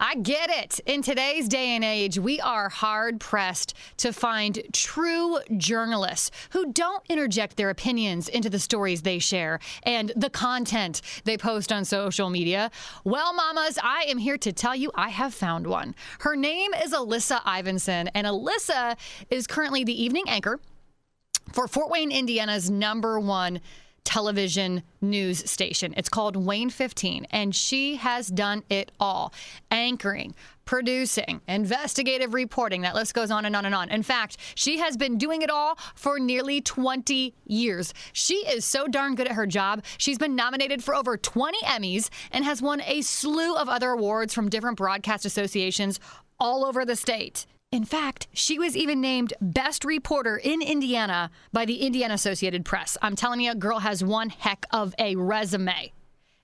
I get it. In today's day and age, we are hard-pressed to find true journalists who don't interject their opinions into the stories they share and the content they post on social media. Well, mamas, I am here to tell you I have found one. Her name is Alyssa Ivanson, and Alyssa is currently the evening anchor for Fort Wayne, Indiana's #1 television news station. It's called Wayne 15, and she has done it all. Anchoring, producing, investigative reporting. That list goes on and on and on. In fact, she has been doing it all for nearly 20 years. She is so darn good at her job. She's been nominated for over 20 Emmys and has won a slew of other awards from different broadcast associations all over the state. In fact, she was even named Best Reporter in Indiana by the Indiana Associated Press. I'm telling you, girl has one heck of a resume.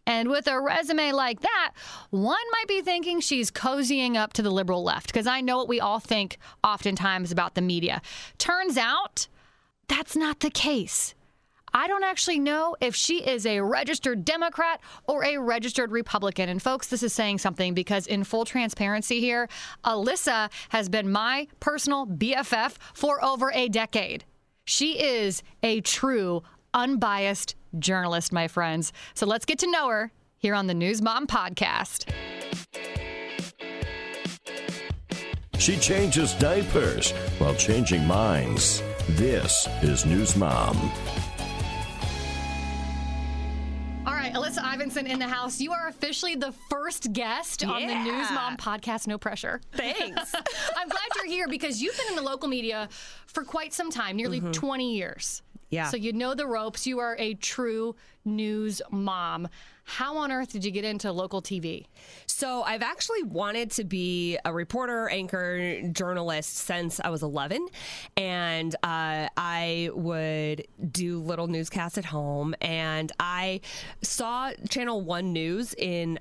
And with a resume like that, one might be thinking she's cozying up to the liberal left, because I know what we all think oftentimes about the media. Turns out, that's not the case. I don't actually know if she is a registered Democrat or a registered Republican. And folks, this is saying something, because in full transparency here, Alyssa has been my personal BFF for over a decade. She is a true, unbiased journalist, my friends. So let's get to know her here on the News Mom podcast. She changes diapers while changing minds. This is News Mom. All right, Alyssa Ivanson in the house. You are officially the first guest on the News Mom podcast. No pressure. Thanks. I'm glad you're here, because you've been in the local media for quite some time, nearly 20 years. Yeah. So you know the ropes. You are a true news mom. How on earth did you get into local TV? So I've actually wanted to be a reporter, anchor, journalist since I was 11. And I would do little newscasts at home. And I saw Channel 1 News in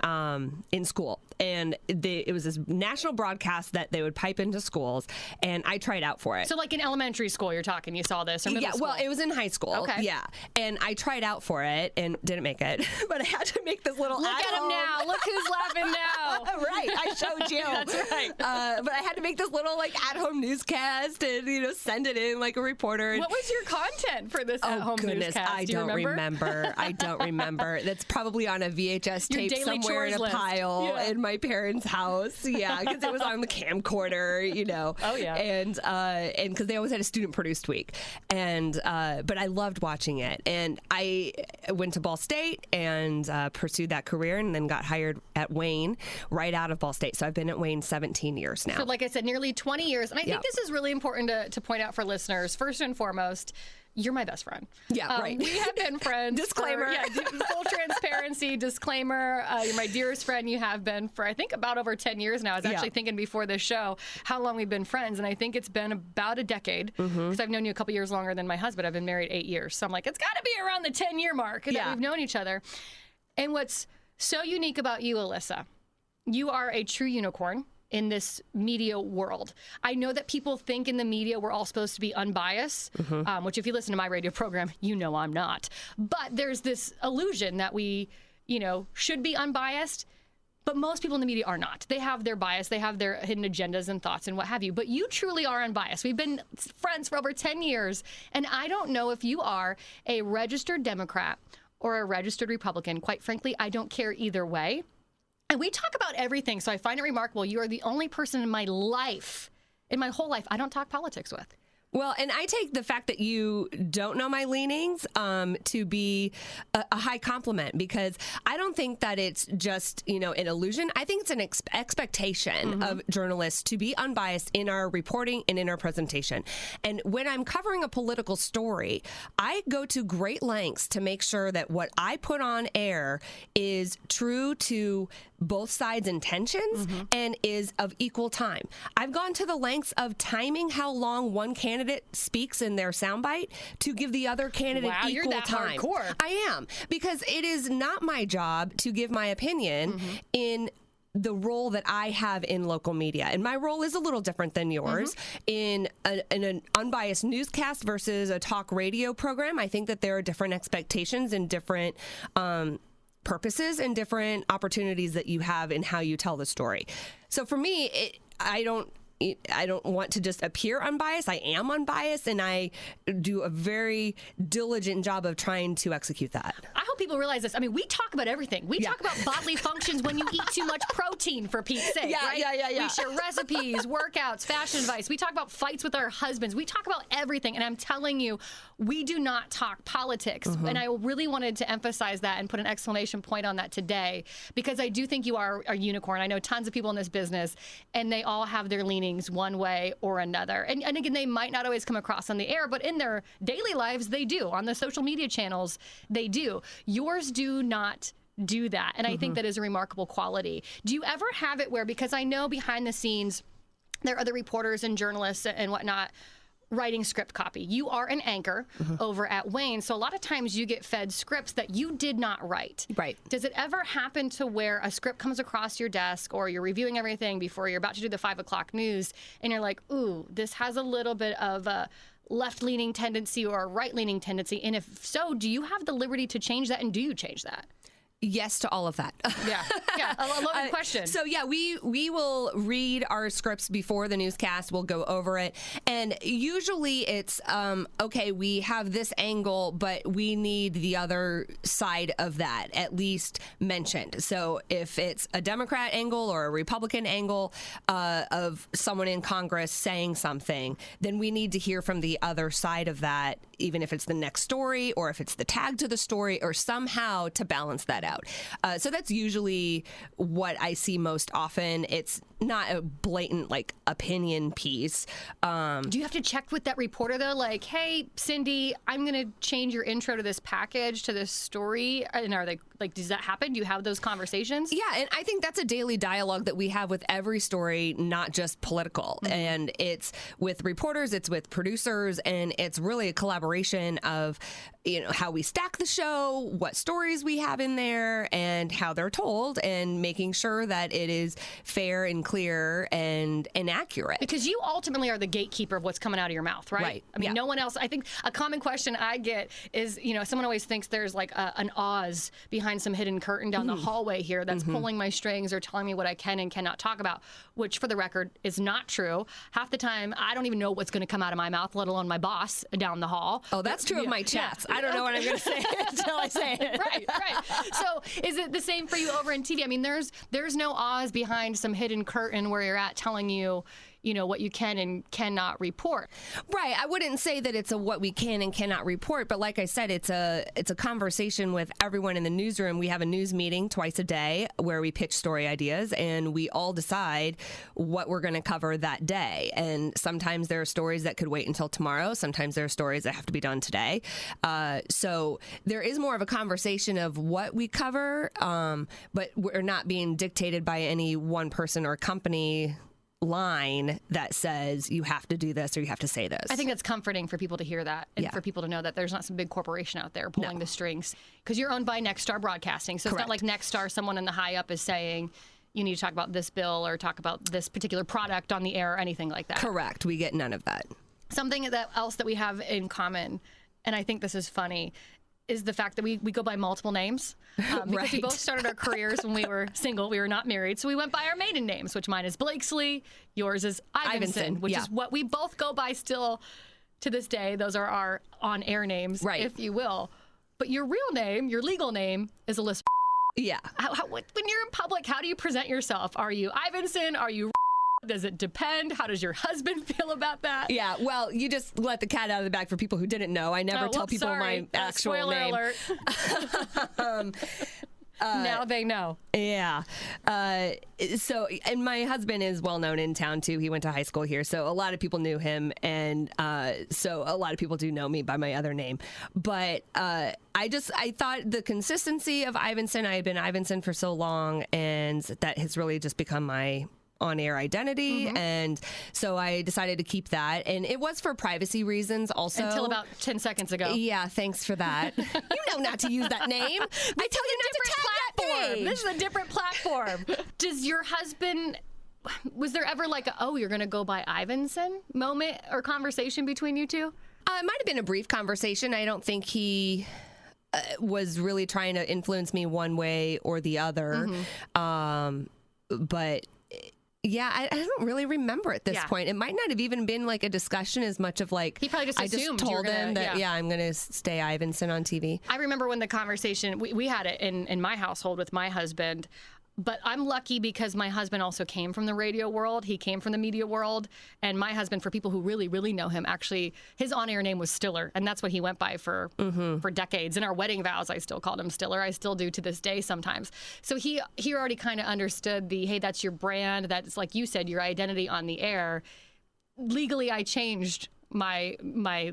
school. And it was this national broadcast that they would pipe into schools. And I tried out for it. So like in elementary school, you're talking, you saw this, or middle school? Well, it was in high school. Okay. Yeah. And I tried out for it and didn't make it. But I had to make this little Look at him now. Look who's laughing now. Right. I showed you. That's right. But I had to make this little at-home newscast and, send it in like a reporter. What was your content for this at-home newscast? I don't remember. I don't remember. That's probably on a VHS tape somewhere in a pile in my parents' house. Yeah, because it was on the camcorder, Oh, yeah. And because they always had a student-produced week. And but I loved watching it. And I went to Ball State and pursued that career, and then got hired at Wayne right out of Ball State. So I've been at Wayne 17 years now. So like I said, nearly 20 years. And I think this is really important to point out for listeners. First and foremost, you're my best friend. Yeah, right. We have been friends. Disclaimer. Full transparency, discllaimer. You're my dearest friend. You have been for, I think, about over 10 years now. I was actually thinking before this show how long we've been friends, and I think it's been about a decade, because I've known you a couple years longer than my husband. I've been married 8 years. So I'm like, it's got to be around the 10-year mark that we've known each other. And what's so unique about you, Alyssa, you are a true unicorn in this media world. I know that people think in the media we're all supposed to be unbiased, which if you listen to my radio program, you know I'm not. But there's this illusion that we, should be unbiased, but most people in the media are not. They have their bias, they have their hidden agendas and thoughts and what have you, but you truly are unbiased. We've been friends for over 10 years, and I don't know if you are a registered Democrat or a registered Republican. Quite frankly, I don't care either way. And we talk about everything, so I find it remarkable. You are the only person in my whole life, I don't talk politics with. Well, and I take the fact that you don't know my leanings to be a high compliment, because I don't think that it's just, an illusion. I think it's an expectation of journalists to be unbiased in our reporting and in our presentation. And when I'm covering a political story, I go to great lengths to make sure that what I put on air is true to both sides' intentions and is of equal time. I've gone to the lengths of timing how long one candidate speaks in their soundbite to give the other candidate equal you're that time. Hardcore. I am, because it is not my job to give my opinion in the role that I have in local media. And my role is a little different than yours in an unbiased newscast versus a talk radio program. I think that there are different expectations and different purposes and different opportunities that you have in how you tell the story. So for me, I don't want to just appear unbiased. I am unbiased, and I do a very diligent job of trying to execute that. I hope people realize this. I mean, we talk about everything. We talk about bodily functions when you eat too much protein, for Pete's sake, right? Yeah. We share recipes, workouts, fashion advice. We talk about fights with our husbands. We talk about everything. And I'm telling you, we do not talk politics. And I really wanted to emphasize that and put an exclamation point on that today, because I do think you are a unicorn. I know tons of people in this business, and they all have their leanings one way or another. And again, they might not always come across on the air, but in their daily lives, they do. On the social media channels, they do. Yours do not do that. And I think that is a remarkable quality. Do you ever have it where, because I know behind the scenes, there are other reporters and journalists and whatnot writing script copy. You are an anchor over at Wayne, so a lot of times you get fed scripts that you did not write. Right. Does it ever happen to where a script comes across your desk, or you're reviewing everything before you're about to do the 5 o'clock news, and you're like, ooh, this has a little bit of a left-leaning tendency or a right-leaning tendency? And if so, do you have the liberty to change that, and do you change that? Yes to all of that. Yeah, a loaded question. So yeah, we will read our scripts before the newscast. We'll go over it, and usually it's okay, we have this angle, but we need the other side of that at least mentioned. So if it's a Democrat angle or a Republican angle of someone in Congress saying something, then we need to hear from the other side of that, even if it's the next story or if it's the tag to the story, or somehow to balance that out. So that's usually what I see most often. It's not a blatant like opinion piece. Do you have to check with that reporter though? Like, hey, Cindy, I'm going to change your intro to this package, to this story. And are they like, does that happen? Do you have those conversations? Yeah, and I think that's a daily dialogue that we have with every story, not just political. And it's with reporters, it's with producers, and it's really a collaboration of, you know, how we stack the show, what stories we have in there, and how they're told, and making sure that it is fair and clear and accurate. Because you ultimately are the gatekeeper of what's coming out of your mouth, right? Right. I mean, no one else. I think a common question I get is, you know, someone always thinks there's like an Oz behind some hidden curtain down the hallway here that's pulling my strings or telling me what I can and cannot talk about, which for the record is not true. Half the time, I don't even know what's going to come out of my mouth, let alone my boss down the hall. Oh, that's true of my chats. I don't know what I'm going to say until I say it. Right. So is it the same for you over in TV? I mean, there's no Oz behind some hidden curtain where you're at telling you, you know, what you can and cannot report. Right. I wouldn't say that it's a what we can and cannot report, but like I said, it's a conversation with everyone in the newsroom. We have a news meeting twice a day where we pitch story ideas, and we all decide what we're going to cover that day. And sometimes there are stories that could wait until tomorrow. Sometimes there are stories that have to be done today. So there is more of a conversation of what we cover, but we're not being dictated by any one person or company line that says you have to do this or you have to say this. I think that's comforting for people to hear that, and for people to know that there's not some big corporation out there pulling the strings, because you're owned by Nexstar Broadcasting. So Correct. It's not like Nexstar, someone in the high up is saying you need to talk about this bill or talk about this particular product on the air or anything like that. Correct. We get none of that. Something else that we have in common, and I think this is funny, is the fact that we go by multiple names. Because we both started our careers when we were single. We were not married. So we went by our maiden names, which mine is Blakesley, yours is Ivanson, which is what we both go by still to this day. Those are our on-air names, if you will. But your real name, your legal name, is Alyssa. Yeah. When you're in public, how do you present yourself? Are you Ivanson? Are you... Does it depend? How does your husband feel about that? Yeah, well, you just let the cat out of the bag for people who didn't know. I never tell people my actual spoiler name. Alert. Now they know. Yeah. So, and my husband is well known in town too. He went to high school here, so a lot of people knew him, and so a lot of people do know me by my other name. But I thought the consistency of Ivanson. I had been Ivanson for so long, and that has really just become my on-air identity, and so I decided to keep that, and it was for privacy reasons also. Until about 10 seconds ago. Yeah, thanks for that. You know not to use that name. I tell you not to tag that page. This is a different platform. Does your husband... Was there ever like you're going to go by Ivanson moment or conversation between you two? It might have been a brief conversation. I don't think he was really trying to influence me one way or the other. But yeah, I don't really remember at this point. It might not have even been like a discussion as much of like, he probably just assumed I just told him that, I'm going to stay Ivanson on TV. I remember when the conversation, we had it in my household with my husband. But I'm lucky because my husband also came from the radio world. He came from the media world. And my husband, for people who really, really know him, actually, his on-air name was Stiller. And that's what he went by for decades. In our wedding vows, I still called him Stiller. I still do to this day sometimes. So he already kind of understood hey, that's your brand. That's, like you said, your identity on the air. Legally, I changed my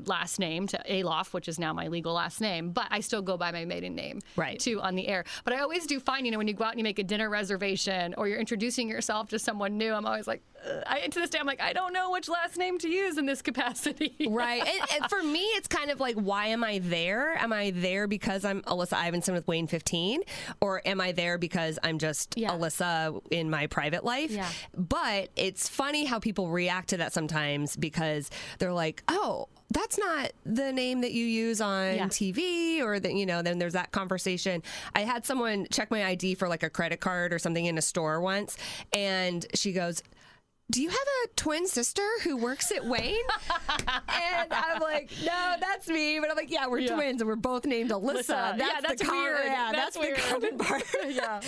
last name to Alof, which is now my legal last name, but I still go by my maiden name too on the air. But I always do find, when you go out and you make a dinner reservation or you're introducing yourself to someone new, I'm always like, to this day, I'm like, I don't know which last name to use in this capacity. Right. And for me, it's kind of like, why am I there? Am I there because I'm Alyssa Ivanson with Wayne 15? Or am I there because I'm just Alyssa in my private life? Yeah. But it's funny how people react to that sometimes because they're like, oh, that's not the name that you use on TV, or that, then there's that conversation. I had someone check my ID for like a credit card or something in a store once, and she goes, do you have a twin sister who works at Wayne? And I'm like, no, that's me. But I'm like, yeah, we're twins, and we're both named Alyssa. That's weird. That's weird. The common part.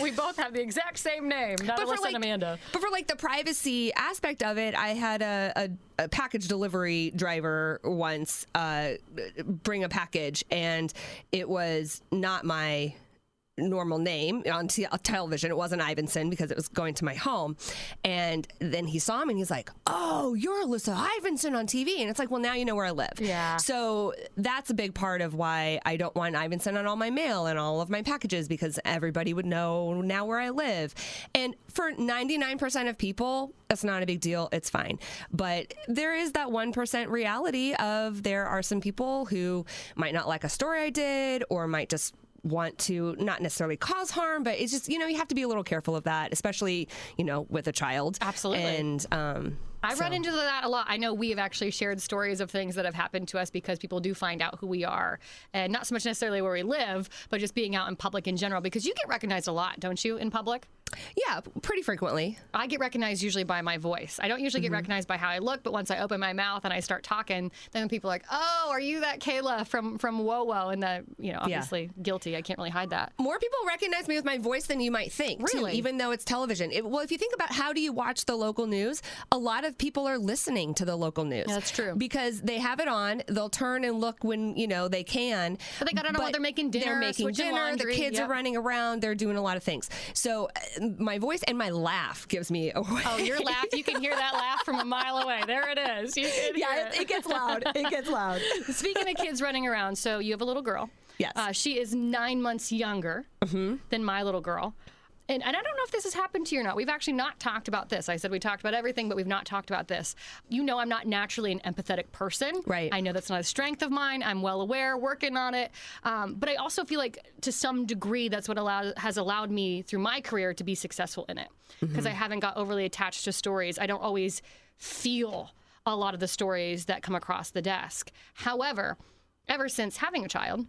We both have the exact same name, not Alyssa and Amanda. But for like the privacy aspect of it, I had a package delivery driver once bring a package, and it was not my normal name on television. It wasn't Ivanson because it was going to my home. And then he saw me and he's like, oh, you're Alyssa Ivanson on TV. And it's like, well, now you know where I live. Yeah. So that's a big part of why I don't want Ivanson on all my mail and all of my packages, because everybody would know now where I live. And for 99% of people, that's not a big deal. It's fine. But there is that 1% reality of there are some people who might not like a story I did, or might just want to not necessarily cause harm, but it's just, you have to be a little careful of that, especially, with a child. Absolutely. And I run into that a lot. I know we have actually shared stories of things that have happened to us because people do find out who we are, and not so much necessarily where we live, but just being out in public in general, because you get recognized a lot, don't you, in public? Yeah, pretty frequently. I get recognized usually by my voice. I don't usually get recognized by how I look, but once I open my mouth and I start talking, then people are like, oh, are you that Kayla from WoWo? And that, obviously guilty. I can't really hide that. More people recognize me with my voice than you might think, really? Too, even though it's television. Well, if you think about how do you watch the local news, a lot of people are listening to the local news. Yeah, that's true. Because they have it on. They'll turn and look when, they can. But they got to know while they're making dinner. They're making dinner. Laundry. The kids are running around. They're doing a lot of things. So my voice and my laugh gives me away. Oh, your laugh. You can hear that laugh from a mile away. There it is. It gets loud. It gets loud. Speaking of kids running around, so you have a little girl. Yes. She is 9 months younger than my little girl. And I don't know if this has happened to you or not. We've actually not talked about this. I said we talked about everything, but we've not talked about this. I'm not naturally an empathetic person. Right. I know that's not a strength of mine. I'm well aware, working on it. But I also feel like to some degree that's what has allowed me through my career to be successful in it. Because I haven't got overly attached to stories. I don't always feel a lot of the stories that come across the desk. However, ever since having a child,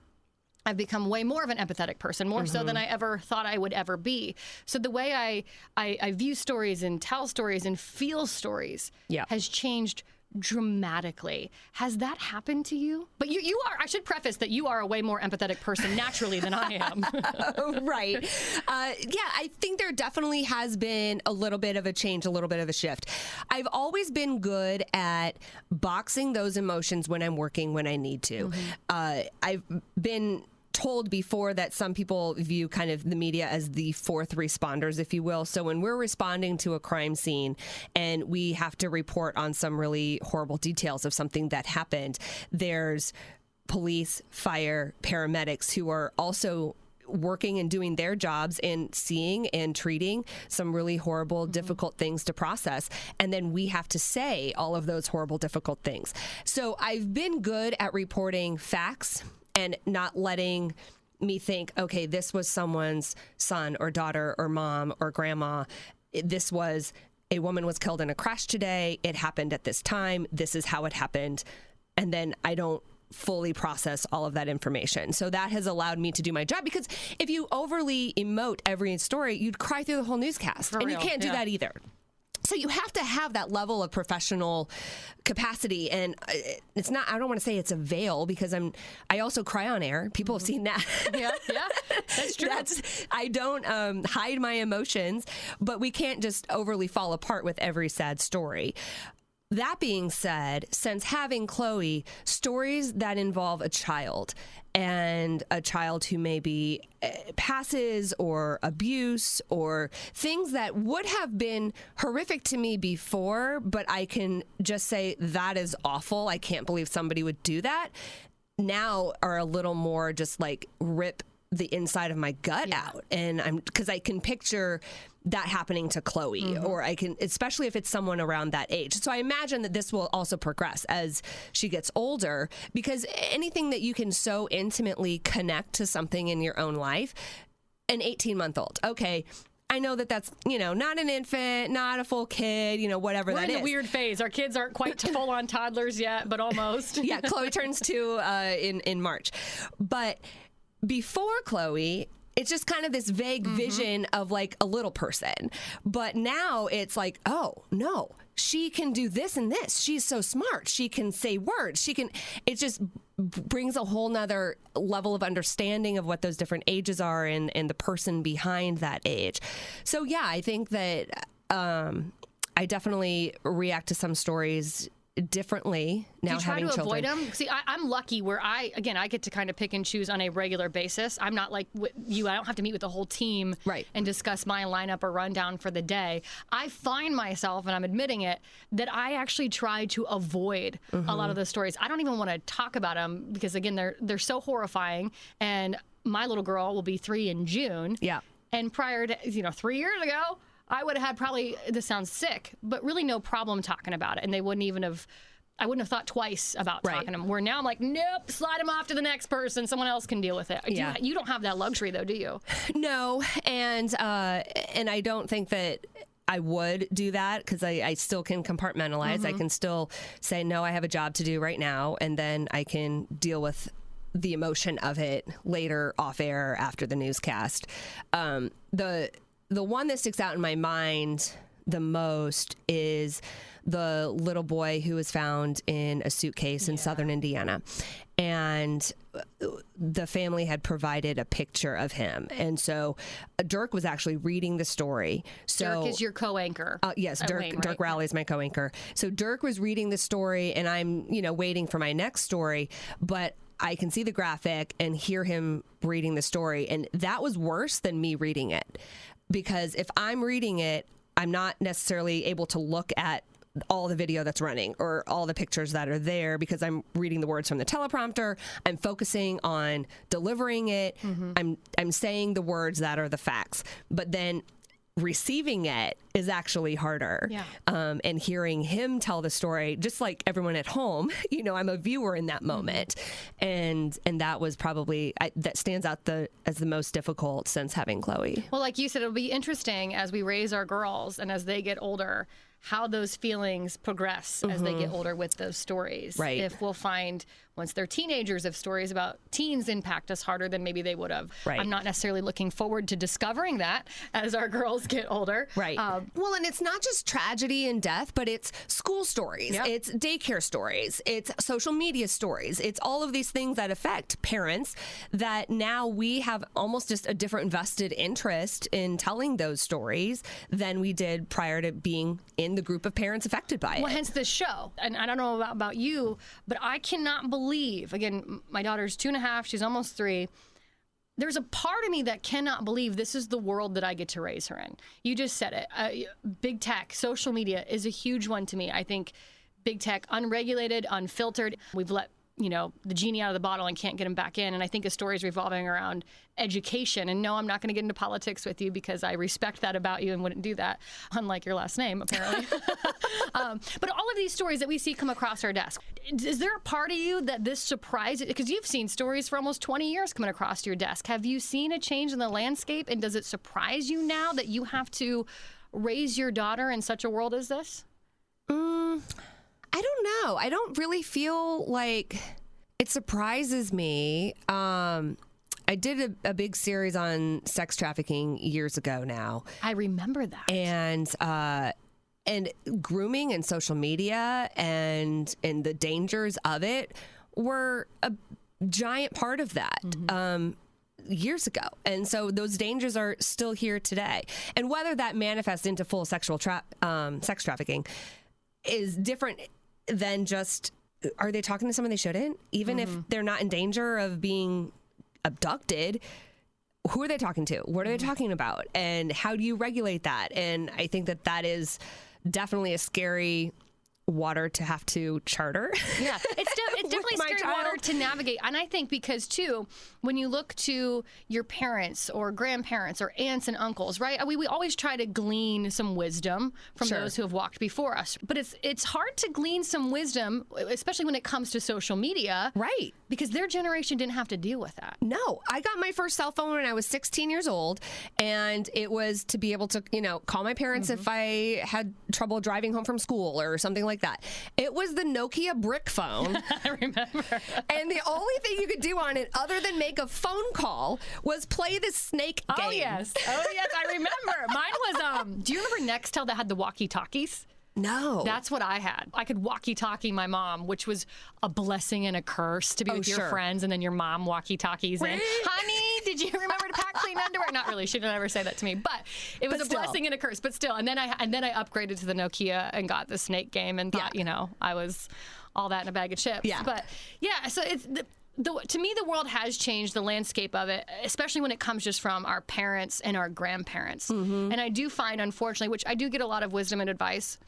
I've become way more of an empathetic person, more so than I ever thought I would ever be. So the way I view stories and tell stories and feel stories has changed dramatically. Has that happened to you? But you are, I should preface that you are a way more empathetic person naturally than I am. Right. I think there definitely has been a little bit of a change, a little bit of a shift. I've always been good at boxing those emotions when I'm working, when I need to. I've been told before that some people view kind of the media as the fourth responders, if you will. So when we're responding to a crime scene and we have to report on some really horrible details of something that happened, there's police, fire, paramedics who are also working and doing their jobs and seeing and treating some really horrible, difficult things to process. And then we have to say all of those horrible, difficult things. So I've been good at reporting facts and not letting me think, okay, this was someone's son or daughter or mom or grandma. This was a woman was killed in a crash today. It happened at this time. This is how it happened. And then I don't fully process all of that information. So that has allowed me to do my job, because if you overly emote every story, you'd cry through the whole newscast. And you can't do that either. So you have to have that level of professional capacity, and it's not, I don't want to say it's a veil, because I also cry on air. People have seen that. Yeah, that's true. I don't hide my emotions, but we can't just overly fall apart with every sad story. That being said, since having Chloe, stories that involve a child, and a child who maybe passes, or abuse, or things that would have been horrific to me before, but I can just say that is awful, I can't believe somebody would do that, now are a little more just like rip the inside of my gut out. And because I can picture that happening to Chloe, or I can, especially if it's someone around that age. So I imagine that this will also progress as she gets older, because anything that you can so intimately connect to something in your own life, an 18-month-old, okay, I know that that's, not an infant, not a full kid, whatever that is. We're in the weird phase. Our kids aren't quite full-on toddlers yet, but almost. Yeah, Chloe turns 2 in March. But before Chloe, it's just kind of this vague vision of like a little person. But now it's like, oh, no, she can do this and this. She's so smart. She can say words. It just brings a whole nother level of understanding of what those different ages are, and the person behind that age. So, yeah, I think that I definitely react to some stories differently now. Do you try having to children. avoid them? See, I'm lucky where I get to kind of pick and choose on a regular basis. I'm not like you. I don't have to meet with the whole team and discuss my lineup or rundown for the day. I find myself, and I'm admitting it, that I actually try to avoid a lot of those stories. I don't even want to talk about them, because again, they're so horrifying. And my little girl will be 3 in June. Yeah. And prior to 3 years ago, I would have had probably, this sounds sick, but really no problem talking about it. And they wouldn't even have, I wouldn't have thought twice about talking to them. Where now I'm like, nope, slide them off to the next person. Someone else can deal with it. Yeah. You don't have that luxury though, do you? No. And I don't think that I would do that, because I still can compartmentalize. I can still say, no, I have a job to do right now. And then I can deal with the emotion of it later off air after the newscast. The one that sticks out in my mind the most is the little boy who was found in a suitcase in southern Indiana. And the family had provided a picture of him. And so Dirk was actually reading the story. So Dirk is your co-anchor. Yes, Dirk Rowley is my co-anchor. So Dirk was reading the story, and I'm, waiting for my next story. But I can see the graphic and hear him reading the story. And that was worse than me reading it. Because if I'm reading it, I'm not necessarily able to look at all the video that's running or all the pictures that are there, because I'm reading the words from the teleprompter. I'm focusing on delivering it. I'm saying the words that are the facts. But then receiving it is actually harder. And hearing him tell the story, just like everyone at home, I'm a viewer in that moment. And that was probably, that stands out as the most difficult since having Chloe. Well, like you said, it'll be interesting as we raise our girls and as they get older, how those feelings progress as they get older with those stories. Right. If we'll find, once they're teenagers, if stories about teens impact us harder than maybe they would have. Right. I'm not necessarily looking forward to discovering that as our girls get older. Right. Well, and it's not just tragedy and death, but it's school stories. Yep. It's daycare stories. It's social media stories. It's all of these things that affect parents that now we have almost just a different vested interest in telling those stories than we did prior to being in the group of parents affected by it. Well, hence this show. And I don't know about you, but I cannot believe, again, my daughter's 2.5, she's almost 3. There's a part of me that cannot believe this is the world that I get to raise her in. You just said it. Big tech, social media is a huge one to me. I think big tech, unregulated, unfiltered. We've let the genie out of the bottle and can't get him back in. And I think the story is revolving around education. And no, I'm not going to get into politics with you, because I respect that about you and wouldn't do that, unlike your last name, apparently. But all of these stories that we see come across our desk, is there a part of you that this surprises? Because you've seen stories for almost 20 years coming across your desk. Have you seen a change in the landscape? And does it surprise you now that you have to raise your daughter in such a world as this? I don't know. I don't really feel like It surprises me. I did a big series on sex trafficking years ago now. I remember that. And grooming and social media and the dangers of it were a giant part of that. Years ago. And so those dangers are still here today. And whether that manifests into full sexual sex trafficking is different than just, are they talking to someone they shouldn't? Even if they're not in danger of being abducted, who are they talking to? What are they talking about? And how do you regulate that? And I think that is definitely a scary water to have to charter. Yeah, it's definitely scary water to navigate. And I think because, too, when you look to your parents or grandparents or aunts and uncles, right? We always try to glean some wisdom from those who have walked before us. But it's hard to glean some wisdom, especially when it comes to social media. Right. Because their generation didn't have to deal with that. No. I got my first cell phone when I was 16 years old, and it was to be able to, call my parents if I had trouble driving home from school or something like that. It was the Nokia brick phone. I remember. And the only thing you could do on it other than make a phone call was play the snake game. Oh, yes, I remember. Mine was, do you remember Nextel that had the walkie-talkies? No. That's what I had. I could walkie-talkie my mom, which was a blessing and a curse to be with your friends, and then your mom walkie-talkies in. Honey, did you remember to pack clean underwear? Not really. She didn't ever say that to me, but it was a blessing and a curse. But still, and then I upgraded to the Nokia and got the snake game and thought, I was all that in a bag of chips. Yeah. But yeah, so it's to me, the world has changed, the landscape of it, especially when it comes just from our parents and our grandparents. And I do find, unfortunately, which I do get a lot of wisdom and advice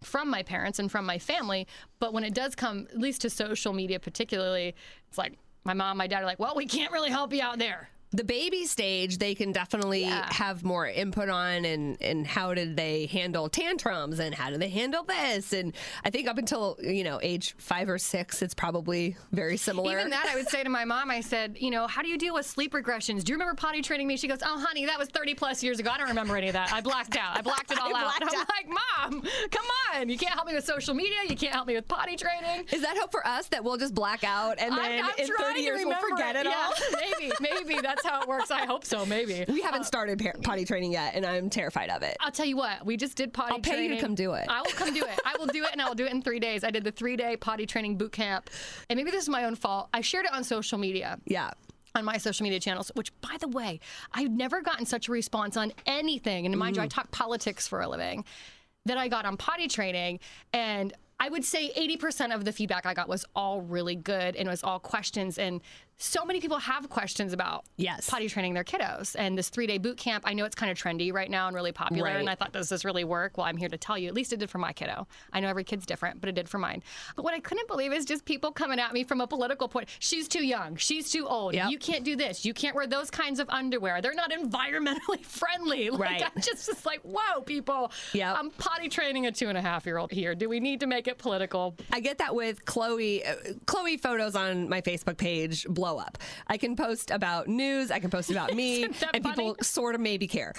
from my parents and from my family, but when it does come, at least to social media particularly, it's like my mom, my dad are like, well, we can't really help you out there. The baby stage, they can definitely have more input on, and how did they handle tantrums, and how do they handle this? And I think up until, age 5 or 6, it's probably very similar. Even that, I would say to my mom, I said, how do you deal with sleep regressions? Do you remember potty training me? She goes, oh, honey, that was 30 plus years ago. I don't remember any of that. I blacked out. I blacked it all out. And I'm like, Mom, come on. You can't help me with social media. You can't help me with potty training. Is that hope for us that we'll just black out and then in 30 years we'll forget it all? Maybe. That's how it works. I hope so, maybe. We haven't started potty training yet, and I'm terrified of it. I'll tell you what. We just did potty training. I'll pay you to come do it. I will come do it. I will do it, and I will do it in 3 days. I did the 3-day potty training boot camp, and maybe this is my own fault. I shared it on social media. Yeah. On my social media channels, which, by the way, I've never gotten such a response on anything. And mind you, I talk politics for a living, that I got on potty training. And I would say 80% of the feedback I got was all really good, and it was all questions. And so many people have questions about potty training their kiddos. And this 3-day boot camp, I know it's kind of trendy right now and really popular. And I thought, does this really work? Well, I'm here to tell you, at least it did for my kiddo. I know every kid's different, but it did for mine. But what I couldn't believe is just people coming at me from a political point. She's too young. She's too old. Yep. You can't do this. You can't wear those kinds of underwear. They're not environmentally friendly. I'm just like, whoa, people. Yep. I'm potty training a 2.5-year-old here. Do we need to make it political? I get that with Chloe. Chloe photos on my Facebook page blow up. I can post about news, I can post about me, and funny? People sort of maybe care.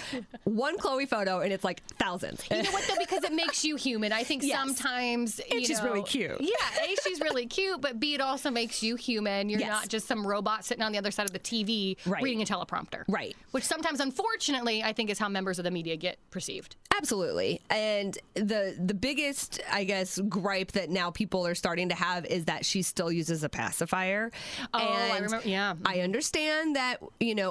One Chloe photo, and it's like thousands. You know what, though? Because it makes you human. I think sometimes, she's really cute. Yeah, A, she's really cute, but B, it also makes you human. You're not just some robot sitting on the other side of the TV reading a teleprompter. Right. Which sometimes, unfortunately, I think is how members of the media get perceived. Absolutely. And the biggest, I guess, gripe that now people are starting to have is that she still uses a pacifier. Oh, and I remember. Yeah. I understand that,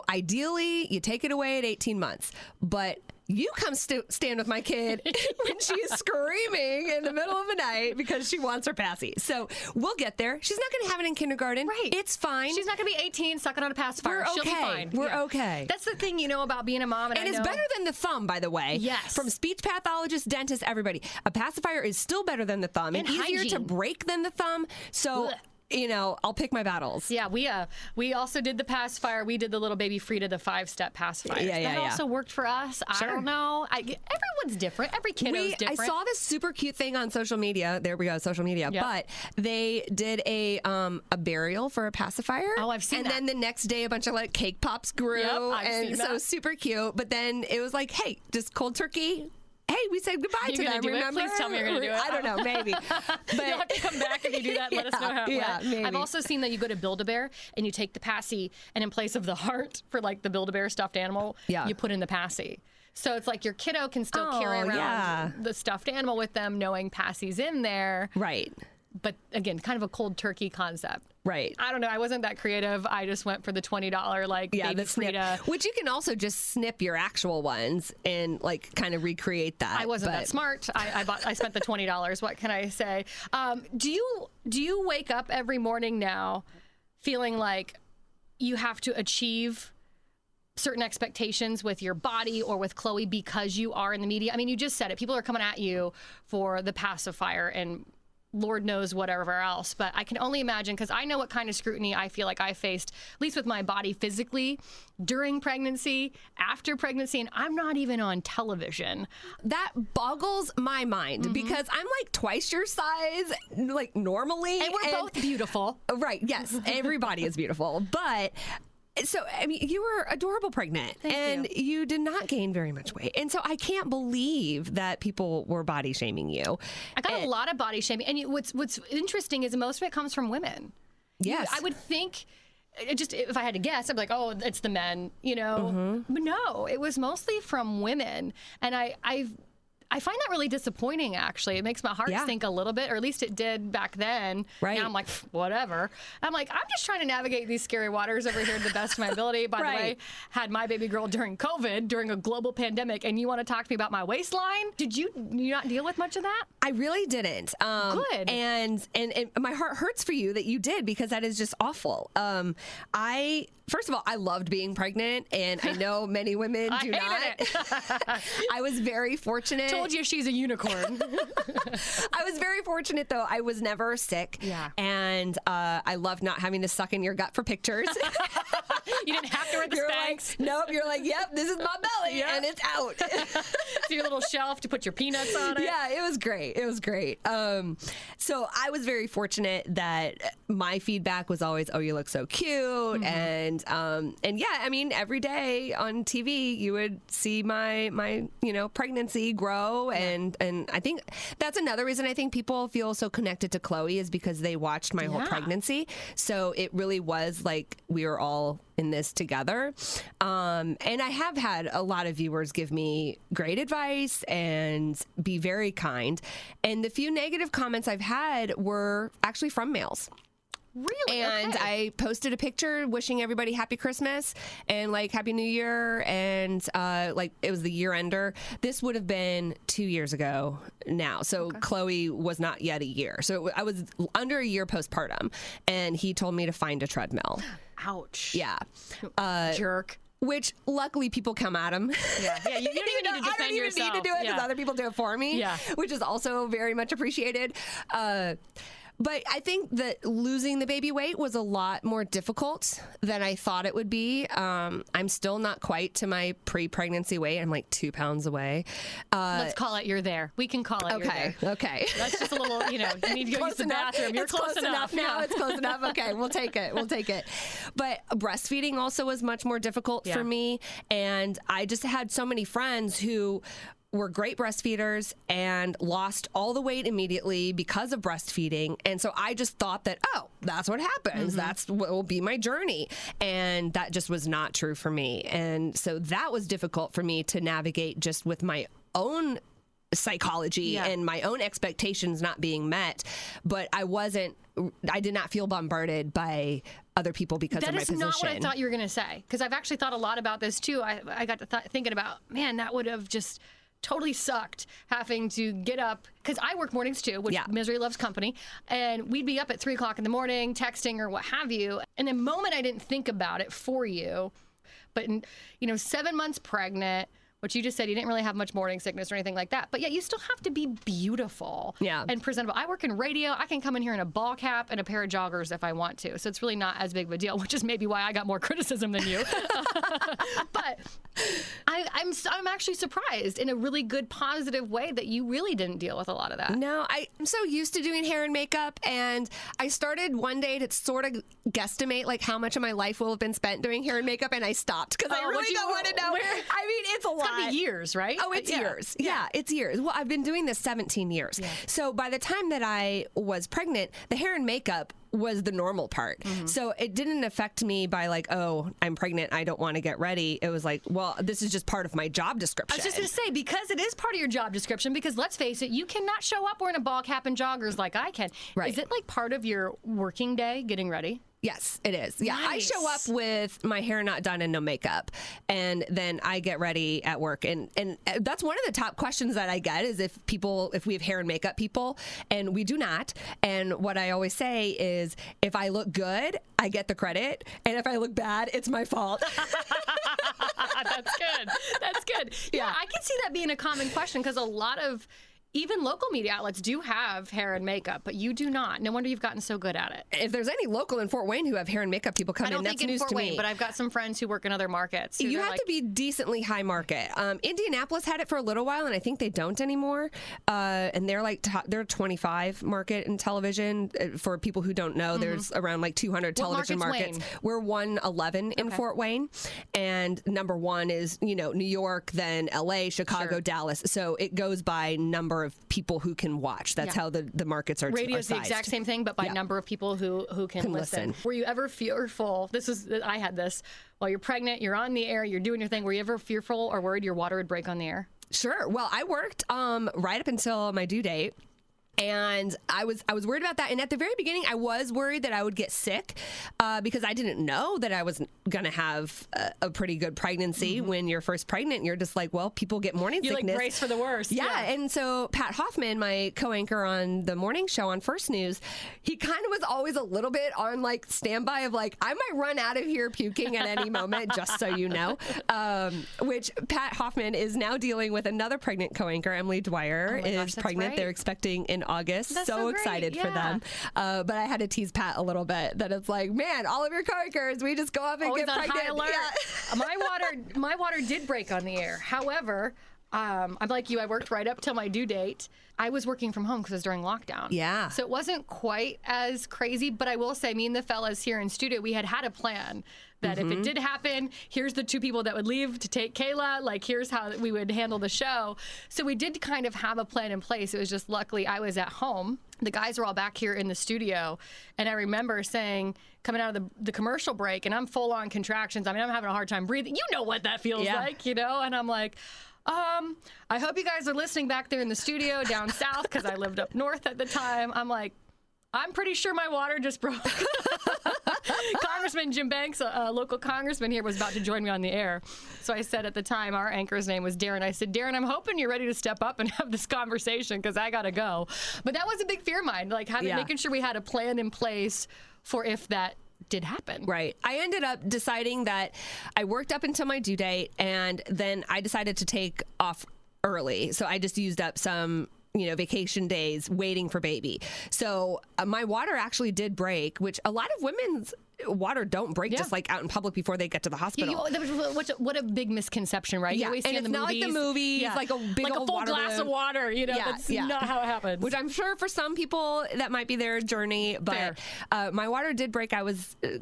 ideally you take it away at 18 months, but you come stand with my kid when she's screaming in the middle of the night because she wants her passy. So we'll get there. She's not going to have it in kindergarten. Right. It's fine. She's not going to be 18 sucking on a pacifier. She'll be fine. We're okay. That's the thing, about being a mom. And it's better than the thumb, by the way. Yes. From speech pathologists, dentists, everybody. A pacifier is still better than the thumb and easier to break than the thumb. So... I'll pick my battles. Yeah, we also did the pacifier. We did the little baby Frida, the 5-step pacifier. That also worked for us. Sure. I don't know. Everyone's different. Every kiddo's different. I saw this super cute thing on social media. There we go, social media. Yep. But they did a burial for a pacifier. Oh, I've seen that. And then the next day, a bunch of cake pops grew. Yep, I've seen that. So super cute. But then it was like, hey, just cold turkey. hey, we said goodbye to them, remember? Please tell me you're going to do it. I don't know, maybe. But you'll have to come back if you do that and let us know how it went. Maybe. I've also seen that you go to Build-A-Bear and you take the passy, and in place of the heart for like the Build-A-Bear stuffed animal, you put in the passy. So it's like your kiddo can still carry around the stuffed animal with them, knowing passy's in there. Right. But again, kind of a cold turkey concept. Right. I don't know. I wasn't that creative. I just went for the $20 like baby Frida. Which you can also just snip your actual ones and like kind of recreate that. I wasn't that smart. I spent the $20. What can I say? Do you wake up every morning now feeling like you have to achieve certain expectations with your body or with Chloe because you are in the media? I mean, you just said it. People are coming at you for the pacifier and Lord knows whatever else, but I can only imagine, because I know what kind of scrutiny I feel like I faced, at least with my body physically, during pregnancy, after pregnancy, and I'm not even on television. That boggles my mind because I'm like twice your size, like normally. And we're both beautiful. Right, yes, everybody is beautiful, but... So, I mean, you were adorable pregnant, and you did not gain very much weight. And so I can't believe that people were body shaming you. I got a lot of body shaming. And what's interesting is most of it comes from women. Yes. I would think, just if I had to guess, I'd be like, oh, it's the men, you know. But no, it was mostly from women. And I find that really disappointing, actually. It makes my heart sink a little bit, or at least it did back then. Right. Now I'm like, whatever. I'm like, I'm just trying to navigate these scary waters over here to the best of my ability. By the way, had my baby girl during COVID, during a global pandemic, and you want to talk to me about my waistline? Did you not deal with much of that? I really didn't. Good. And my heart hurts for you that you did, because that is just awful. First of all, I loved being pregnant, and I know many women do not. I was very fortunate. Told you she's a unicorn. I was very fortunate, though. I was never sick. Yeah. And I loved not having to suck in your gut for pictures. You didn't have to wear the Spanx. Nope. You're like, yep, this is my belly, and it's out. So your little shelf to put your peanuts on it. Yeah, it was great. It was great. So I was very fortunate that my feedback was always, oh, you look so cute. And yeah, I mean, every day on TV, you would see my pregnancy grow. And I think that's another reason I think people feel so connected to Chloe, is because they watched my whole pregnancy. So it really was like we were all in this together. And I have had a lot of viewers give me great advice and be very kind. And the few negative comments I've had were actually from males. Really? And I posted a picture wishing everybody happy Christmas and like happy New Year, and like it was the year ender. This would have been 2 years ago now. So Chloe was not yet a year. So I was under a year postpartum, and he told me to find a treadmill. Ouch. Yeah. Jerk. Which luckily people come at him. Yeah, you don't even need to defend yourself. I don't even need to do it because other people do it for me. Yeah. Which is also very much appreciated. But I think that losing the baby weight was a lot more difficult than I thought it would be. I'm still not quite to my pre-pregnancy weight. I'm like 2 pounds away. Let's call it you're there. We can call it you're there. Okay. That's just a little, you need to go use the bathroom. You're close enough now. It's close enough. Okay, we'll take it. But breastfeeding also was much more difficult for me. And I just had so many friends who were great breastfeeders and lost all the weight immediately because of breastfeeding. And so I just thought that, oh, that's what happens. That's what will be my journey. And that just was not true for me. And so that was difficult for me to navigate just with my own psychology and my own expectations not being met. But I did not feel bombarded by other people because of my position. That is not what I thought you were going to say. Because I've actually thought a lot about this too. I got to thinking about, man, that would have just totally sucked having to get up, because I work mornings too, which misery loves company, and we'd be up at 3 o'clock in the morning texting or what have you. And the moment I didn't think about it for you, but 7 months pregnant, which you just said you didn't really have much morning sickness or anything like that. But yeah, you still have to be beautiful and presentable. I work in radio. I can come in here in a ball cap and a pair of joggers if I want to. So it's really not as big of a deal, which is maybe why I got more criticism than you. But I'm actually surprised in a really good, positive way that you really didn't deal with a lot of that. No, I'm so used to doing hair and makeup, and I started one day to sort of guesstimate like how much of my life will have been spent doing hair and makeup, and I stopped because I really don't want to know. I mean, it's a lot. gotta be years, right? Oh, it's years. Yeah, it's years. Well, I've been doing this 17 years. Yeah. So by the time that I was pregnant, the hair and makeup was the normal part. So it didn't affect me by like, oh, I'm pregnant, I don't want to get ready. It was like, well, this is just part of my job description. I was just going to say, because it is part of your job description, because let's face it, you cannot show up wearing a ball cap and joggers like I can. Right. Is it like part of your working day, getting ready? Yes, it is. Yeah, Nice. I show up with my hair not done and no makeup, and then I get ready at work. And that's one of the top questions that I get is if we have hair and makeup people, and we do not. And what I always say is, if I look good, I get the credit, and if I look bad, it's my fault. That's good. That's good. Yeah, I can see that being a common question because a lot of even local media outlets do have hair and makeup, but you do not. No wonder you've gotten so good at it. If there's any local in Fort Wayne who have hair and makeup people come in, that's news to me. But I've got some friends who work in other markets. You have to be decently high market. Indianapolis had it for a little while, and I think they don't anymore. And they're like they're 25 market in television. For people who don't know, there's around like 200 television markets. We're 111 in Fort Wayne, and number one is New York, then LA, Chicago, Dallas. So it goes by number of people who can watch. That's how the markets are. Radio is the exact same thing, but by number of people who can listen. Were you ever fearful? I had this while you're pregnant, you're on the air, you're doing your thing. Were you ever fearful or worried your water would break on the air? Sure. Well, I worked right up until my due date. And I was worried about that. And at the very beginning, I was worried that I would get sick because I didn't know that I was going to have a pretty good pregnancy. When you're first pregnant, you're just like, well, people get morning sickness. You like brace for the worst. Yeah. And so Pat Hoffman, my co-anchor on the morning show on First News, he kind of was always a little bit on like standby of like, I might run out of here puking at any moment, just so you know. Which Pat Hoffman is now dealing with another pregnant co-anchor, Emily Dwyer, is pregnant. Right. They're expecting in August. That's so excited for them. But I had to tease Pat a little bit that it's like, man, all of your co-anchors, we just go up and get pregnant. High alert. Yeah. My water did break on the air. However, I'm like you. I worked right up till my due date. I was working from home because it was during lockdown. Yeah. So it wasn't quite as crazy, but I will say, me and the fellas here in studio, we had a plan that if it did happen, here's the two people that would leave to take Kayla. Like, here's how we would handle the show. So we did kind of have a plan in place. It was just luckily I was at home. The guys were all back here in the studio. And I remember saying, coming out of the commercial break, and I'm full on contractions. I mean, I'm having a hard time breathing. You know what that feels like, And I'm like, I hope you guys are listening back there in the studio down south, because I lived up north at the time. I'm like, I'm pretty sure my water just broke. Congressman Jim Banks, a local congressman here, was about to join me on the air. So I said at the time, our anchor's name was Darren. I said, Darren, I'm hoping you're ready to step up and have this conversation because I got to go. But that was a big fear of mine, like making sure we had a plan in place for if that did happen. Right. I ended up deciding that I worked up until my due date, and then I decided to take off early. So I just used up some vacation days waiting for baby. So my water actually did break, which a lot of women's water don't break just like out in public before they get to the hospital. What a big misconception, right? You always see in the movies. Not like the movies, like a big old full glass of water. That's not how it happens. Which I'm sure for some people that might be their journey. But my water did break.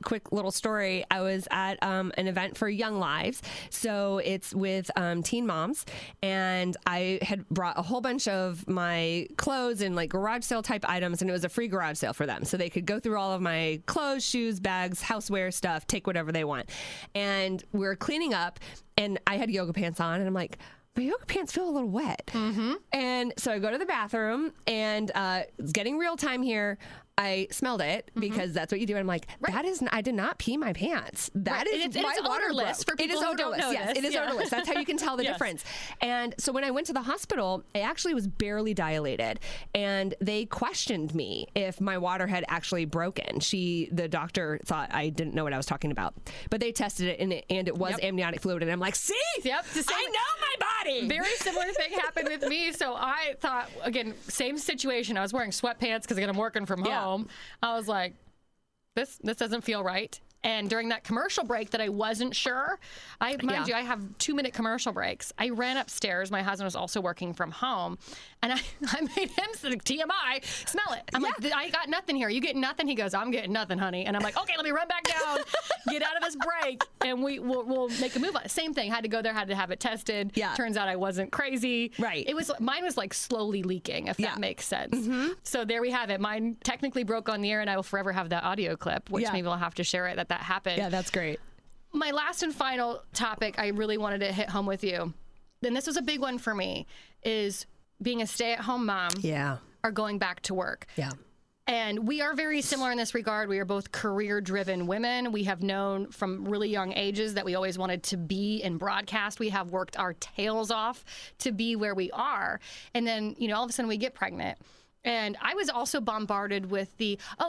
Quick little story. I was at an event for Young Lives. So it's with teen moms. And I had brought a whole bunch of my clothes and like garage sale type items. And it was a free garage sale for them. So they could go through all of my clothes, shoes, bags, houseware stuff, take whatever they want. And we're cleaning up, and I had yoga pants on, and I'm like, my yoga pants feel a little wet. And so I go to the bathroom, and it's getting real time here. I smelled it because that's what you do. And I'm like, I did not pee my pants. That is my water odorless for people who don't know this. It is odorless. That's how you can tell the difference. And so when I went to the hospital, I actually was barely dilated. And they questioned me if my water had actually broken. The doctor thought I didn't know what I was talking about. But they tested it, and it was amniotic fluid. And I'm like, see? Yep. I know my body. Very similar thing happened with me. So I thought, again, same situation. I was wearing sweatpants because, again, I'm working from home. I was like, this doesn't feel right. And during that commercial break that I wasn't sure, mind you, I have 2-minute commercial breaks. I ran upstairs. My husband was also working from home. And I made him say, TMI, smell it. I'm like, I got nothing here. You getting nothing? He goes, I'm getting nothing, honey. And I'm like, okay, let me run back down, get out of this break, and we'll make a move on it. Same thing. Had to go there, had to have it tested. Yeah. Turns out I wasn't crazy. Right. Mine was like slowly leaking, if that makes sense. So there we have it. Mine technically broke on the air, and I will forever have that audio clip, which maybe I'll have to share it that happened. Yeah, that's great. My last and final topic I really wanted to hit home with you, and this was a big one for me, is being a stay-at-home mom or going back to work. Yeah. And we are very similar in this regard. We are both career-driven women. We have known from really young ages that we always wanted to be in broadcast. We have worked our tails off to be where we are. And then, all of a sudden we get pregnant. And I was also bombarded with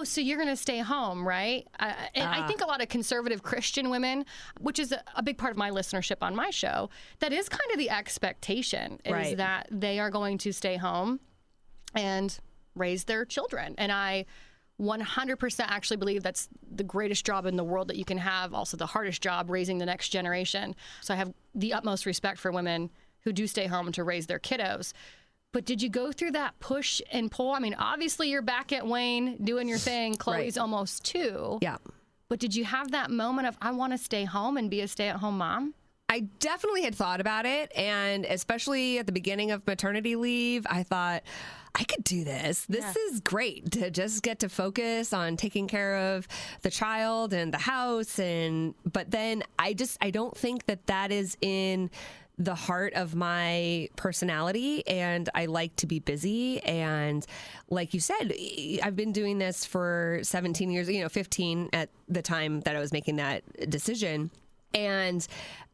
so you're going to stay home, right? And I think a lot of conservative Christian women, which is a big part of my listenership on my show, that is kind of the expectation, is that they are going to stay home and raise their children. And I 100% actually believe that's the greatest job in the world that you can have, also the hardest job, raising the next generation. So I have the utmost respect for women who do stay home to raise their kiddos. But did you go through that push and pull? I mean, obviously you're back at Wayne doing your thing. Chloe's almost 2. Yeah. But did you have that moment of, I want to stay home and be a stay-at-home mom? I definitely had thought about it. And especially at the beginning of maternity leave, I thought, I could do this. This is great to just get to focus on taking care of the child and the house. But then I don't think that is in the heart of my personality, and I like to be busy. And like you said, I've been doing this for 17 years, 15 at the time that I was making that decision. And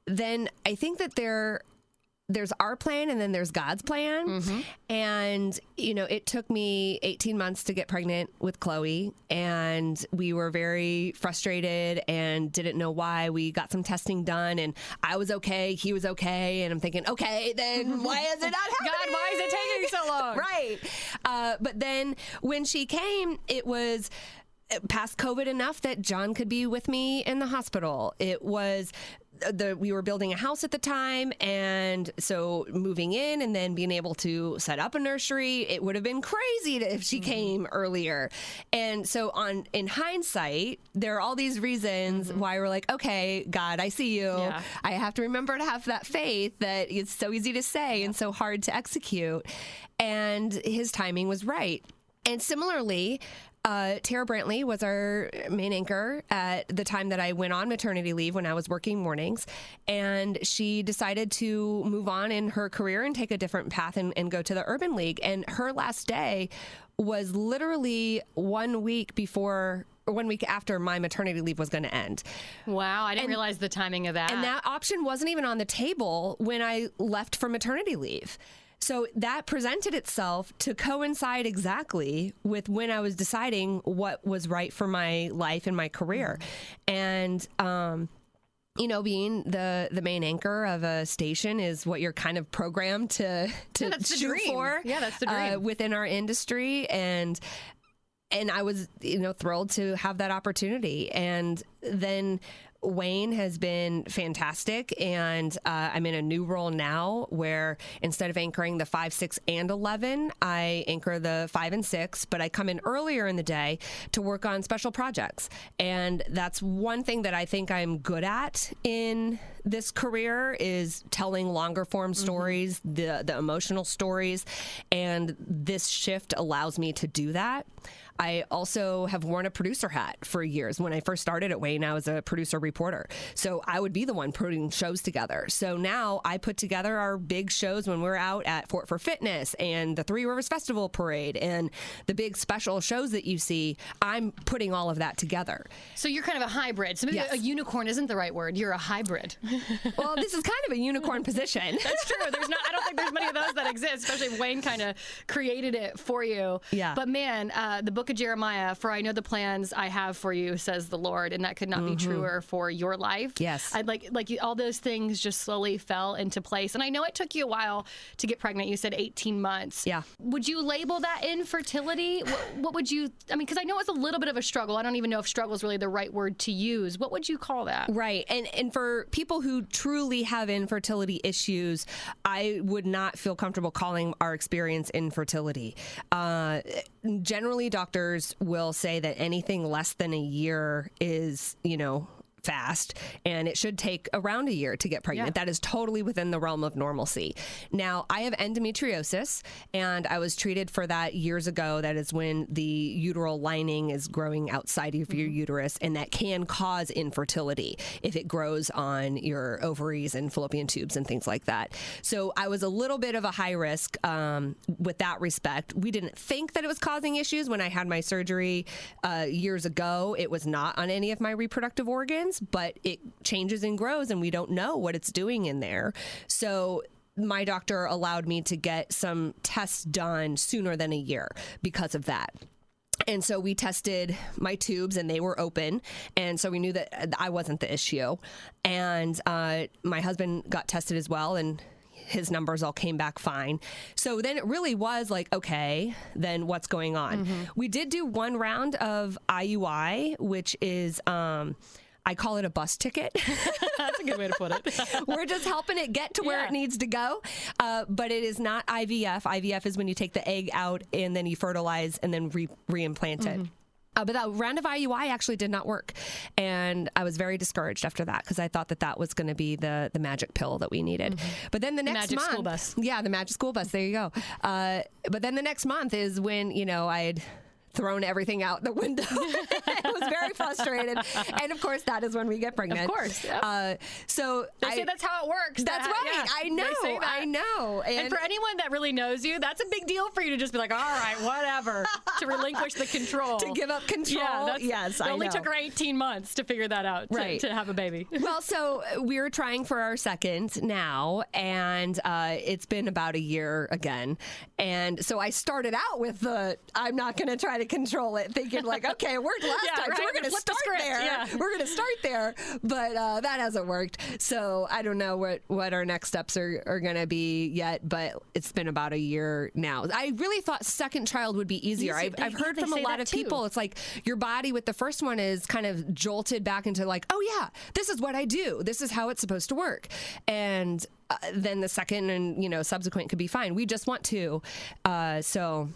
then I think that there's our plan and then there's God's plan. And, it took me 18 months to get pregnant with Chloe, and we were very frustrated and didn't know why. We got some testing done and I was okay. He was okay. And I'm thinking, okay, then why is it not happening? God, why is it taking so long? Right. But then when she came, it was past COVID enough that John could be with me in the hospital. It was we were building a house at the time, and so moving in and then being able to set up a nursery, it would have been crazy if she came earlier. And so in hindsight, there are all these reasons why we're like, okay, God, I see you. Yeah. I have to remember to have that faith that it's so easy to say and so hard to execute. And his timing was right. And similarly, Tara Brantley was our main anchor at the time that I went on maternity leave when I was working mornings. And she decided to move on in her career and take a different path and go to the Urban League. And her last day was literally 1 week after my maternity leave was going to end. Wow, I didn't realize the timing of that. And that option wasn't even on the table when I left for maternity leave. So that presented itself to coincide exactly with when I was deciding what was right for my life and my career. And, being the main anchor of a station is what you're kind of programmed to shoot for. Yeah, that's the dream. Within our industry. And I was, thrilled to have that opportunity. And then Wayne has been fantastic, and I'm in a new role now where instead of anchoring the 5, 6, and 11, I anchor the 5 and 6, but I come in earlier in the day to work on special projects. And that's one thing that I think I'm good at in this career is telling longer form stories, the emotional stories, and this shift allows me to do that. I also have worn a producer hat for years. When I first started at Wayne, I was a producer reporter. So I would be the one putting shows together. So now I put together our big shows when we're out at Fort for Fitness and the Three Rivers Festival Parade and the big special shows that you see. I'm putting all of that together. So you're kind of a hybrid. So maybe a unicorn isn't the right word. You're a hybrid. Well, this is kind of a unicorn position. That's true. I don't think there's many of those that exist, especially if Wayne kind of created it for you. Yeah. But man, the book of Jeremiah, for I know the plans I have for you, says the Lord, and that could not be truer for your life. Yes. I'd all those things just slowly fell into place. And I know it took you a while to get pregnant. You said 18 months. Yeah. Would you label that infertility? What would you, because I know it's a little bit of a struggle. I don't even know if struggle is really the right word to use. What would you call that? Right. And for people who truly have infertility issues, I would not feel comfortable calling our experience infertility. Generally, doctors will say that anything less than a year is, fast, and it should take around a year to get pregnant. Yeah. That is totally within the realm of normalcy. Now, I have endometriosis, and I was treated for that years ago. That is when the uteral lining is growing outside of your uterus, and that can cause infertility if it grows on your ovaries and fallopian tubes and things like that. So I was a little bit of a high risk with that respect. We didn't think that it was causing issues when I had my surgery years ago. It was not on any of my reproductive organs, but it changes and grows, and we don't know what it's doing in there. So my doctor allowed me to get some tests done sooner than a year because of that. And so we tested my tubes, and they were open. And so we knew that I wasn't the issue. And my husband got tested as well, and his numbers all came back fine. So then it really was like, okay, then what's going on? We did do one round of IUI, which is... I call it a bus ticket. That's a good way to put it. We're just helping it get to where it needs to go. But it is not IVF. IVF is when you take the egg out and then you fertilize and then reimplant it. But that round of IUI actually did not work. And I was very discouraged after that because I thought that was going to be the magic pill that we needed. But then the next magic month... school bus. Yeah, the magic school bus. There you go. But then the next month is when, I had... thrown everything out the window. I was very frustrated. And of course, that is when we get pregnant. Of course. Yep. So they say that's how it works. That's right. Yeah, I know. They say that. I know. And for anyone that really knows you, that's a big deal for you to just be like, all right, whatever, to relinquish the control. To give up control. Yeah, it only took her 18 months to figure that out, to have a baby. Well, so we're trying for our second now, and it's been about a year again. And so I started out with I'm not going to try to control it, thinking like, okay, it worked last time, so we're going to start there. Yeah. We're going to start there, but that hasn't worked. So I don't know what our next steps are going to be yet, but it's been about a year now. I really thought second child would be easier. I've heard from a lot of people, it's like your body with the first one is kind of jolted back into like, oh yeah, this is what I do. This is how it's supposed to work. And then the second and, subsequent could be fine. We just want two. So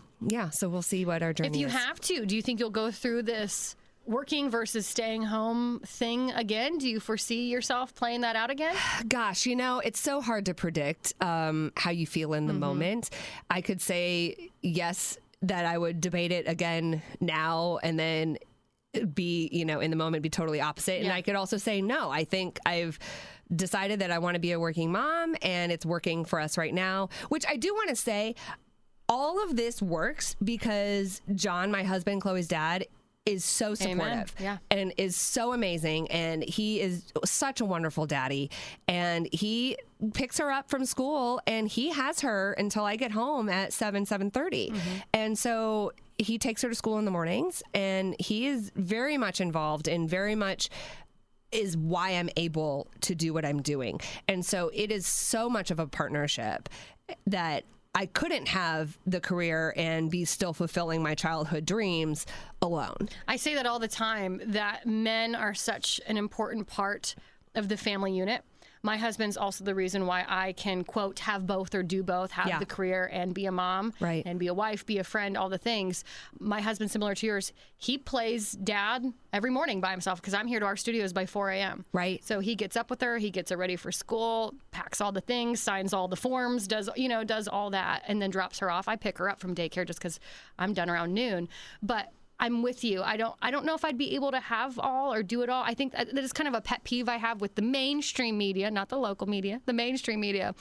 we'll see what our journey is. If you have to, do you think you'll go through this working versus staying home thing again? Do you foresee yourself playing that out again? Gosh, it's so hard to predict how you feel in the moment. I could say yes, that I would debate it again now and then be, in the moment, be totally opposite. And I could also say no. I think I've decided that I want to be a working mom, and it's working for us right now, which I do want to say all of this works because John, my husband, Chloe's dad, is so supportive and is so amazing. And he is such a wonderful daddy. And he picks her up from school and he has her until I get home at 7:30. And so he takes her to school in the mornings, and he is very much involved and very much is why I'm able to do what I'm doing. And so it is so much of a partnership that I couldn't have the career and be still fulfilling my childhood dreams alone. I say that all the time, that men are such an important part of the family unit. My husband's also the reason why I can, quote, have both or do both, have the career and be a mom, and be a wife, be a friend, all the things. My husband, similar to yours, he plays dad every morning by himself because I'm here to our studios by 4 a.m. Right. So he gets up with her, he gets her ready for school, packs all the things, signs all the forms, does all that, and then drops her off. I pick her up from daycare just because I'm done around noon. But I'm with you. I don't know if I'd be able to have all or do it all. I think that is kind of a pet peeve I have with the mainstream media, not the local media. The mainstream media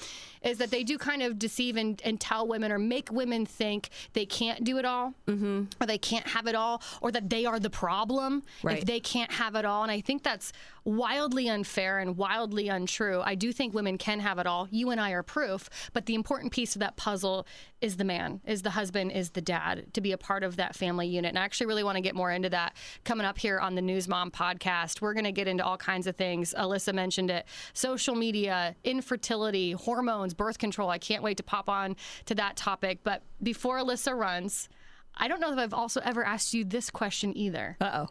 is that they do kind of deceive and tell women or make women think they can't do it all, or they can't have it all, or that they are the problem if they can't have it all. And I think that's wildly unfair and wildly untrue. I do think women can have it all. You and I are proof. But the important piece of that puzzle is the man, is the husband, is the dad, to be a part of that family unit. And I actually really want to get more into that coming up here on the News Mom podcast. We're going to get into all kinds of things. Alyssa mentioned it. Social media, infertility, hormones, birth control. I can't wait to pop on to that topic. But before Alyssa runs, I don't know if I've also ever asked you this question either. Uh-oh.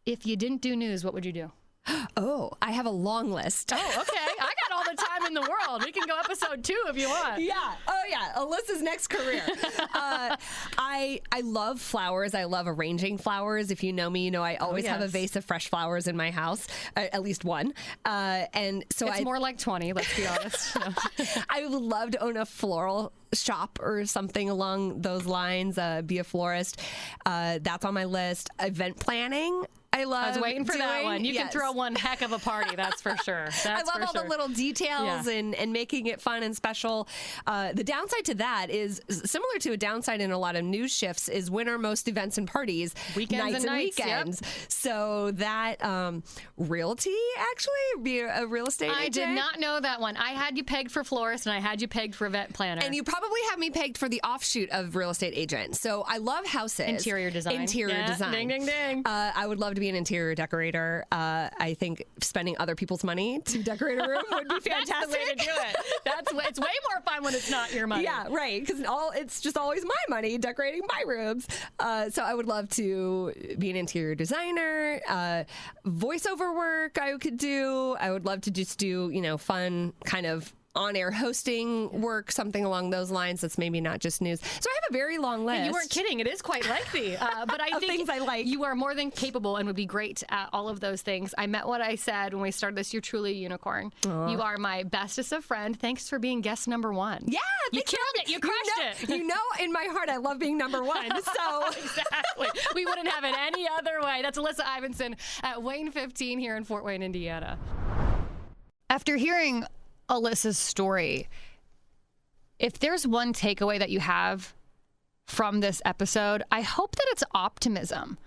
If you didn't do news, what would you do? Oh, I have a long list. Oh, okay. I got all the time in the world. We can go episode 2 if you want. Yeah. Oh, yeah. Alyssa's next career. I love flowers. I love arranging flowers. If you know me, you know I always have a vase of fresh flowers in my house, at least one. And so it's more like 20, let's be honest. I would love to own a floral shop or something along those lines, be a florist. That's on my list. Event planning. I was waiting for that one. You can throw one heck of a party, that's for sure. I love all the little details and making it fun and special. The downside to that is similar to a downside in a lot of news shifts is when are most events and parties? Weekends and weekends. Yep. So that realty, actually, be a real estate agent. I did not know that one. I had you pegged for florist and I had you pegged for event planner. And you probably have me pegged for the offshoot of real estate agent. So I love houses. Interior design. Ding, ding, ding. I would love to be an interior decorator. I think spending other people's money to decorate a room would be fantastic. That's the way to do it. It's way more fun when it's not your money. Yeah, right. Because it's just always my money decorating my rooms. So I would love to be an interior designer. Voiceover work I could do. I would love to just do, fun kind of on-air hosting work, something along those lines that's maybe not just news. So I have a very long list. And you weren't kidding. It is quite lengthy. But I think things I like. You are more than capable and would be great at all of those things. I meant what I said when we started this. You're truly a unicorn. Aww. You are my bestest of friend. Thanks for being guest number 1. Yeah. You killed it. You crushed it. In my heart, I love being number 1. So exactly. We wouldn't have it any other way. That's Alyssa Ivanson at Wayne 15 here in Fort Wayne, Indiana. After hearing Alyssa's story, if there's one takeaway that you have from this episode, I hope that it's optimism,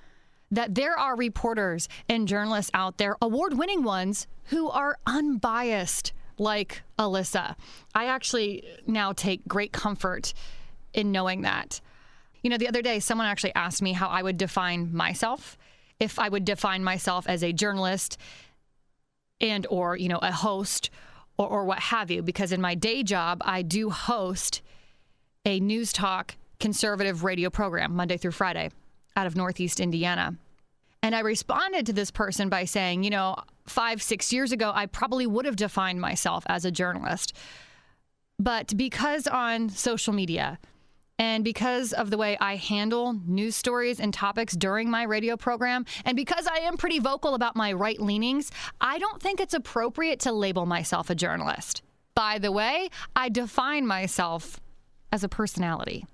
that there are reporters and journalists out there, award-winning ones, who are unbiased like Alyssa. I actually now take great comfort in knowing that. The other day, someone actually asked me how I would define myself, if I would define myself as a journalist and or, a host or what have you, because in my day job, I do host a news talk conservative radio program Monday through Friday out of Northeast Indiana. And I responded to this person by saying, 5-6 years ago, I probably would have defined myself as a journalist. But because on social media and because of the way I handle news stories and topics during my radio program, and because I am pretty vocal about my right leanings, I don't think it's appropriate to label myself a journalist. By the way, I define myself as a personality.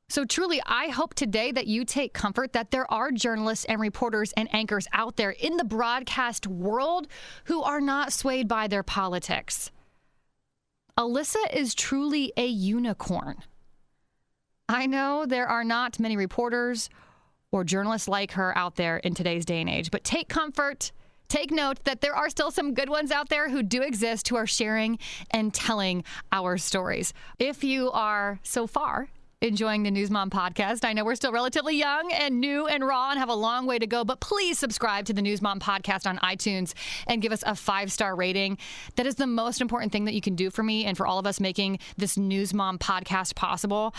So truly, I hope today that you take comfort that there are journalists and reporters and anchors out there in the broadcast world who are not swayed by their politics. Alyssa is truly a unicorn. I know there are not many reporters or journalists like her out there in today's day and age, but take comfort, take note that there are still some good ones out there who do exist, who are sharing and telling our stories. If you are so far enjoying the News Mom podcast, I know we're still relatively young and new and raw and have a long way to go, but please subscribe to the News Mom podcast on iTunes and give us a 5-star rating. That is the most important thing that you can do for me and for all of us making this News Mom podcast possible.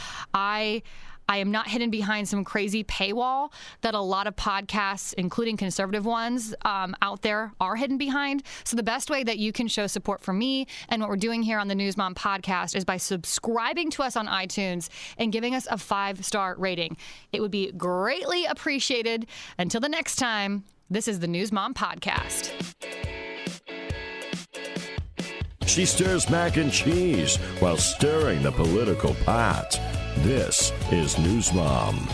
I am not hidden behind some crazy paywall that a lot of podcasts, including conservative ones, out there are hidden behind. So the best way that you can show support for me and what we're doing here on the News Mom podcast is by subscribing to us on iTunes and giving us a 5-star rating. It would be greatly appreciated. Until the next time, this is the News Mom podcast. She stirs mac and cheese while stirring the political pot. This is News Mom.